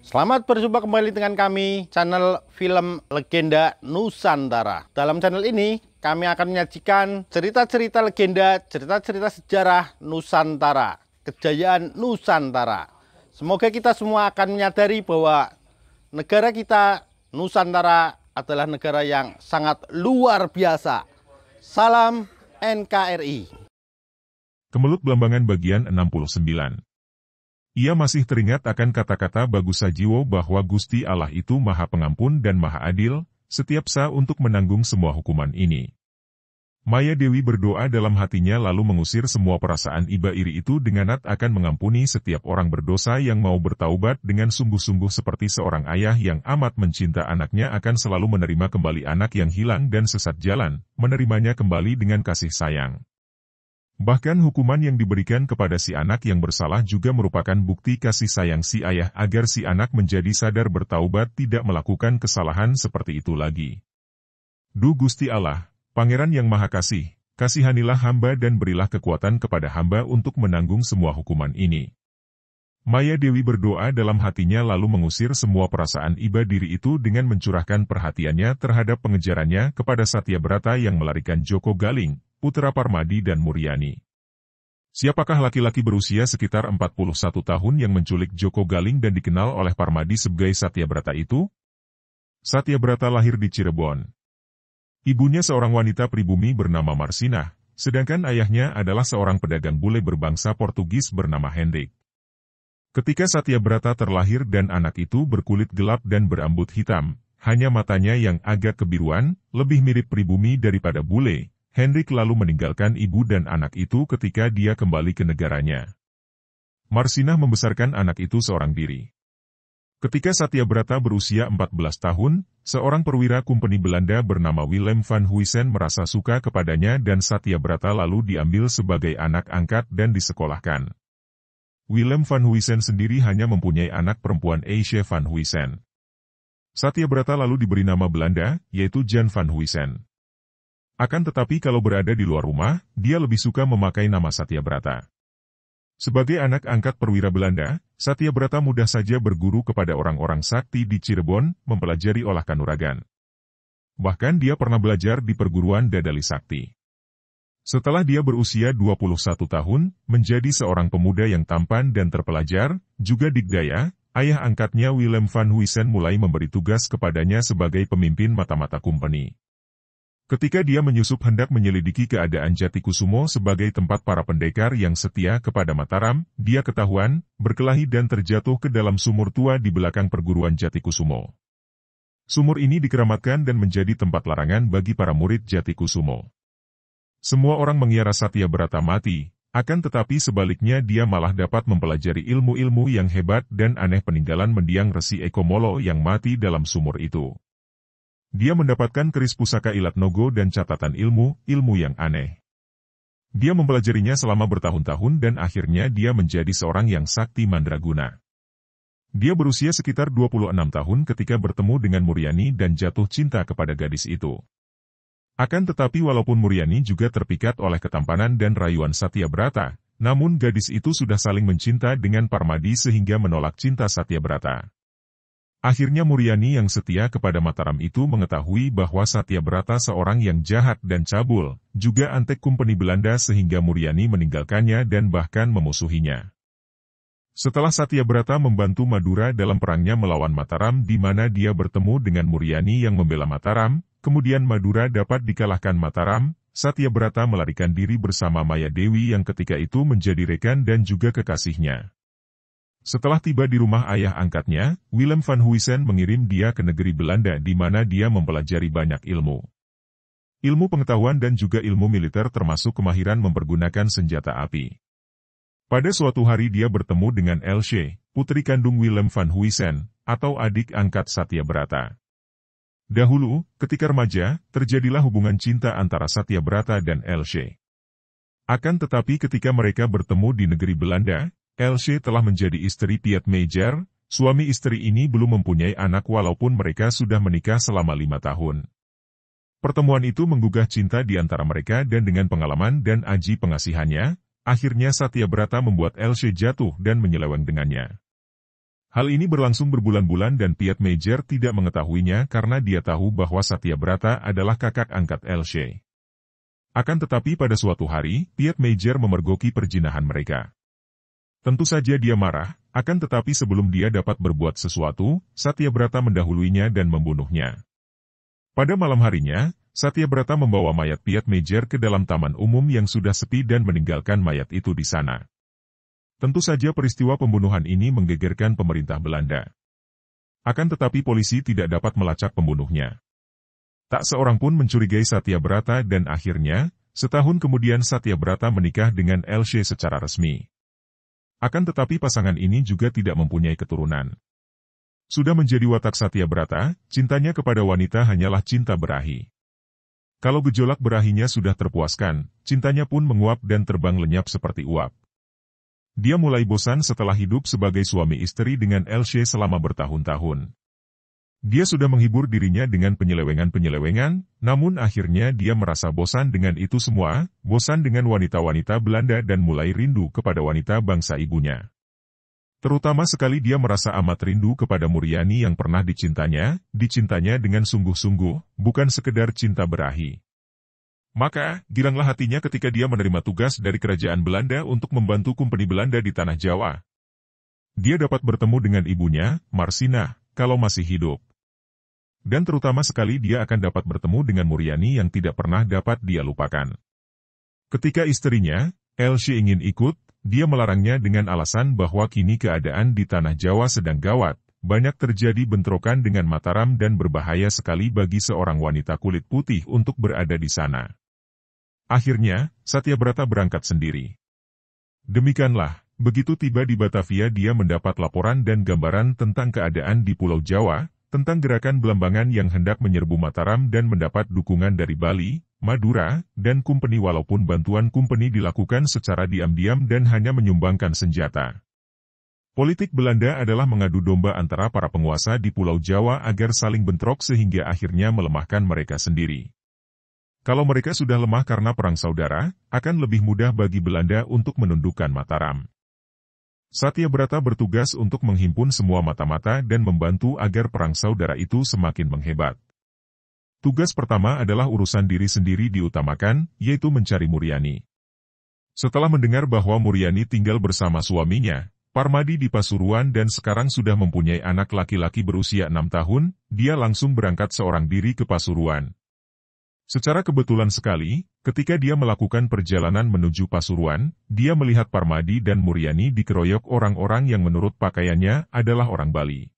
Selamat berjumpa kembali dengan kami, channel Film Legenda Nusantara. Dalam channel ini, kami akan menyajikan cerita-cerita legenda, cerita-cerita sejarah Nusantara, kejayaan Nusantara. Semoga kita semua akan menyadari bahwa negara kita, Nusantara, adalah negara yang sangat luar biasa. Salam NKRI. Kemelut Belambangan bagian 69. Ia masih teringat akan kata-kata Bagus Sajiwo bahwa Gusti Allah itu Maha Pengampun dan Maha Adil, setiap sah untuk menanggung semua hukuman ini. Maya Dewi berdoa dalam hatinya lalu mengusir semua perasaan iba iri itu dengan akan mengampuni setiap orang berdosa yang mau bertaubat dengan sungguh-sungguh seperti seorang ayah yang amat mencinta anaknya akan selalu menerima kembali anak yang hilang dan sesat jalan, menerimanya kembali dengan kasih sayang. Bahkan hukuman yang diberikan kepada si anak yang bersalah juga merupakan bukti kasih sayang si ayah agar si anak menjadi sadar bertaubat tidak melakukan kesalahan seperti itu lagi. Duh Gusti Allah, Pangeran yang Maha Kasih, kasihanilah hamba dan berilah kekuatan kepada hamba untuk menanggung semua hukuman ini. Maya Dewi berdoa dalam hatinya lalu mengusir semua perasaan iba diri itu dengan mencurahkan perhatiannya terhadap pengejarannya kepada Satyabrata yang melarikan Joko Galing, Putra Parmadi dan Muryani. Siapakah laki-laki berusia sekitar 41 tahun yang menculik Joko Galing dan dikenal oleh Parmadi sebagai Satyabrata itu? Satyabrata lahir di Cirebon. Ibunya seorang wanita pribumi bernama Marsinah, sedangkan ayahnya adalah seorang pedagang bule berbangsa Portugis bernama Hendrik. Ketika Satyabrata terlahir dan anak itu berkulit gelap dan berambut hitam, hanya matanya yang agak kebiruan, lebih mirip pribumi daripada bule, Hendrik lalu meninggalkan ibu dan anak itu ketika dia kembali ke negaranya. Marsinah membesarkan anak itu seorang diri. Ketika Satyabrata berusia 14 tahun, seorang perwira Kompeni Belanda bernama Willem van Huysen merasa suka kepadanya dan Satyabrata lalu diambil sebagai anak angkat dan disekolahkan. Willem van Huysen sendiri hanya mempunyai anak perempuan Aisha van Huysen. Satyabrata lalu diberi nama Belanda, yaitu Jan van Huysen. Akan tetapi kalau berada di luar rumah, dia lebih suka memakai nama Satyabrata. Sebagai anak angkat perwira Belanda, Satyabrata mudah saja berguru kepada orang-orang sakti di Cirebon, mempelajari olah kanuragan. Bahkan dia pernah belajar di perguruan Dadali Sakti. Setelah dia berusia 21 tahun, menjadi seorang pemuda yang tampan dan terpelajar, juga digdaya, ayah angkatnya Willem van Huysen mulai memberi tugas kepadanya sebagai pemimpin mata-mata kompeni. Ketika dia menyusup hendak menyelidiki keadaan Jatikusumo sebagai tempat para pendekar yang setia kepada Mataram, dia ketahuan, berkelahi dan terjatuh ke dalam sumur tua di belakang perguruan Jatikusumo. Sumur ini dikeramatkan dan menjadi tempat larangan bagi para murid Jatikusumo. Semua orang mengira Satyabrata mati, akan tetapi sebaliknya dia malah dapat mempelajari ilmu-ilmu yang hebat dan aneh peninggalan mendiang Resi Ekomolo yang mati dalam sumur itu. Dia mendapatkan keris pusaka Ilat Nogo dan catatan ilmu yang aneh. Dia mempelajarinya selama bertahun-tahun dan akhirnya dia menjadi seorang yang sakti mandraguna. Dia berusia sekitar 26 tahun ketika bertemu dengan Muryani dan jatuh cinta kepada gadis itu. Akan tetapi walaupun Muryani juga terpikat oleh ketampanan dan rayuan Satyabrata, namun gadis itu sudah saling mencinta dengan Parmadi sehingga menolak cinta Satyabrata. Akhirnya Muryani yang setia kepada Mataram itu mengetahui bahwa Satyabrata seorang yang jahat dan cabul, juga antek Kompeni Belanda sehingga Muryani meninggalkannya dan bahkan memusuhinya. Setelah Satyabrata membantu Madura dalam perangnya melawan Mataram di mana dia bertemu dengan Muryani yang membela Mataram, kemudian Madura dapat dikalahkan Mataram, Satyabrata melarikan diri bersama Maya Dewi yang ketika itu menjadi rekan dan juga kekasihnya. Setelah tiba di rumah ayah angkatnya, Willem van Huysen mengirim dia ke negeri Belanda di mana dia mempelajari banyak ilmu. Ilmu pengetahuan dan juga ilmu militer termasuk kemahiran mempergunakan senjata api. Pada suatu hari dia bertemu dengan Elsje, putri kandung Willem van Huysen, atau adik angkat Satyabrata. Dahulu, ketika remaja, terjadilah hubungan cinta antara Satyabrata dan Elsje. Akan tetapi ketika mereka bertemu di negeri Belanda, Elsje telah menjadi istri Piet Major, suami istri ini belum mempunyai anak walaupun mereka sudah menikah selama 5 tahun. Pertemuan itu menggugah cinta di antara mereka dan dengan pengalaman dan aji pengasihannya, akhirnya Satyabrata membuat Elsje jatuh dan menyeleweng dengannya. Hal ini berlangsung berbulan-bulan dan Piet Major tidak mengetahuinya karena dia tahu bahwa Satya Brata adalah kakak angkat Elsie. Akan tetapi pada suatu hari, Piet Major memergoki perjinahan mereka. Tentu saja dia marah, akan tetapi sebelum dia dapat berbuat sesuatu, Satya Brata mendahuluinya dan membunuhnya. Pada malam harinya, Satya Brata membawa mayat Piet Major ke dalam taman umum yang sudah sepi dan meninggalkan mayat itu di sana. Tentu saja peristiwa pembunuhan ini menggegerkan pemerintah Belanda. Akan tetapi polisi tidak dapat melacak pembunuhnya. Tak seorang pun mencurigai Satya Brata dan akhirnya, setahun kemudian Satya Brata menikah dengan Elsie secara resmi. Akan tetapi pasangan ini juga tidak mempunyai keturunan. Sudah menjadi watak Satya Brata, cintanya kepada wanita hanyalah cinta berahi. Kalau gejolak berahinya sudah terpuaskan, cintanya pun menguap dan terbang lenyap seperti uap. Dia mulai bosan setelah hidup sebagai suami istri dengan Elsie selama bertahun-tahun. Dia sudah menghibur dirinya dengan penyelewengan-penyelewengan, namun akhirnya dia merasa bosan dengan itu semua, bosan dengan wanita-wanita Belanda dan mulai rindu kepada wanita bangsa ibunya. Terutama sekali dia merasa amat rindu kepada Muriani yang pernah dicintanya dengan sungguh-sungguh, bukan sekedar cinta berahi. Maka, giranglah hatinya ketika dia menerima tugas dari kerajaan Belanda untuk membantu Kompeni Belanda di Tanah Jawa. Dia dapat bertemu dengan ibunya, Marsina, kalau masih hidup. Dan terutama sekali dia akan dapat bertemu dengan Muriani yang tidak pernah dapat dia lupakan. Ketika istrinya, Elsie ingin ikut, dia melarangnya dengan alasan bahwa kini keadaan di Tanah Jawa sedang gawat. Banyak terjadi bentrokan dengan Mataram dan berbahaya sekali bagi seorang wanita kulit putih untuk berada di sana. Akhirnya, Satya Brata berangkat sendiri. Demikianlah, begitu tiba di Batavia dia mendapat laporan dan gambaran tentang keadaan di Pulau Jawa, tentang gerakan Belambangan yang hendak menyerbu Mataram dan mendapat dukungan dari Bali, Madura, dan Kompeni walaupun bantuan Kompeni dilakukan secara diam-diam dan hanya menyumbangkan senjata. Politik Belanda adalah mengadu domba antara para penguasa di Pulau Jawa agar saling bentrok sehingga akhirnya melemahkan mereka sendiri. Kalau mereka sudah lemah karena perang saudara, akan lebih mudah bagi Belanda untuk menundukkan Mataram. Satya Brata bertugas untuk menghimpun semua mata-mata dan membantu agar perang saudara itu semakin menghebat. Tugas pertama adalah urusan diri sendiri diutamakan, yaitu mencari Muriani. Setelah mendengar bahwa Muriani tinggal bersama suaminya, Parmadi di Pasuruan dan sekarang sudah mempunyai anak laki-laki berusia 6 tahun, dia langsung berangkat seorang diri ke Pasuruan. Secara kebetulan sekali, ketika dia melakukan perjalanan menuju Pasuruan, dia melihat Parmadi dan Muriani dikeroyok orang-orang yang menurut pakaiannya adalah orang Bali.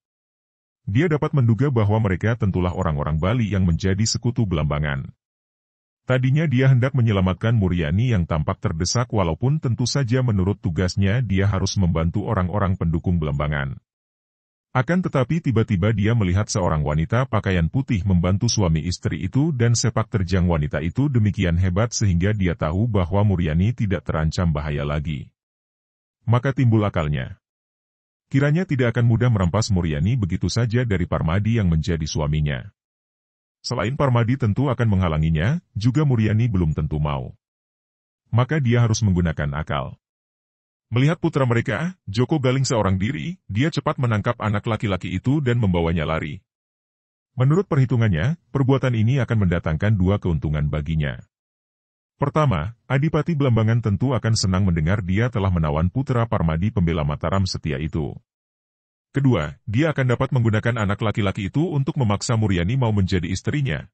Dia dapat menduga bahwa mereka tentulah orang-orang Bali yang menjadi sekutu Belambangan. Tadinya dia hendak menyelamatkan Muriani yang tampak terdesak walaupun tentu saja menurut tugasnya dia harus membantu orang-orang pendukung Belambangan. Akan tetapi tiba-tiba dia melihat seorang wanita pakaian putih membantu suami istri itu dan sepak terjang wanita itu demikian hebat sehingga dia tahu bahwa Muriani tidak terancam bahaya lagi. Maka timbul akalnya. Kiranya tidak akan mudah merampas Muriani begitu saja dari Parmadi yang menjadi suaminya. Selain Parmadi tentu akan menghalanginya, juga Muriani belum tentu mau. Maka dia harus menggunakan akal. Melihat putra mereka, Joko Galing seorang diri, dia cepat menangkap anak laki-laki itu dan membawanya lari. Menurut perhitungannya, perbuatan ini akan mendatangkan dua keuntungan baginya. Pertama, Adipati Belambangan tentu akan senang mendengar dia telah menawan putra Parmadi pembela Mataram setia itu. Kedua, dia akan dapat menggunakan anak laki-laki itu untuk memaksa Muriani mau menjadi istrinya,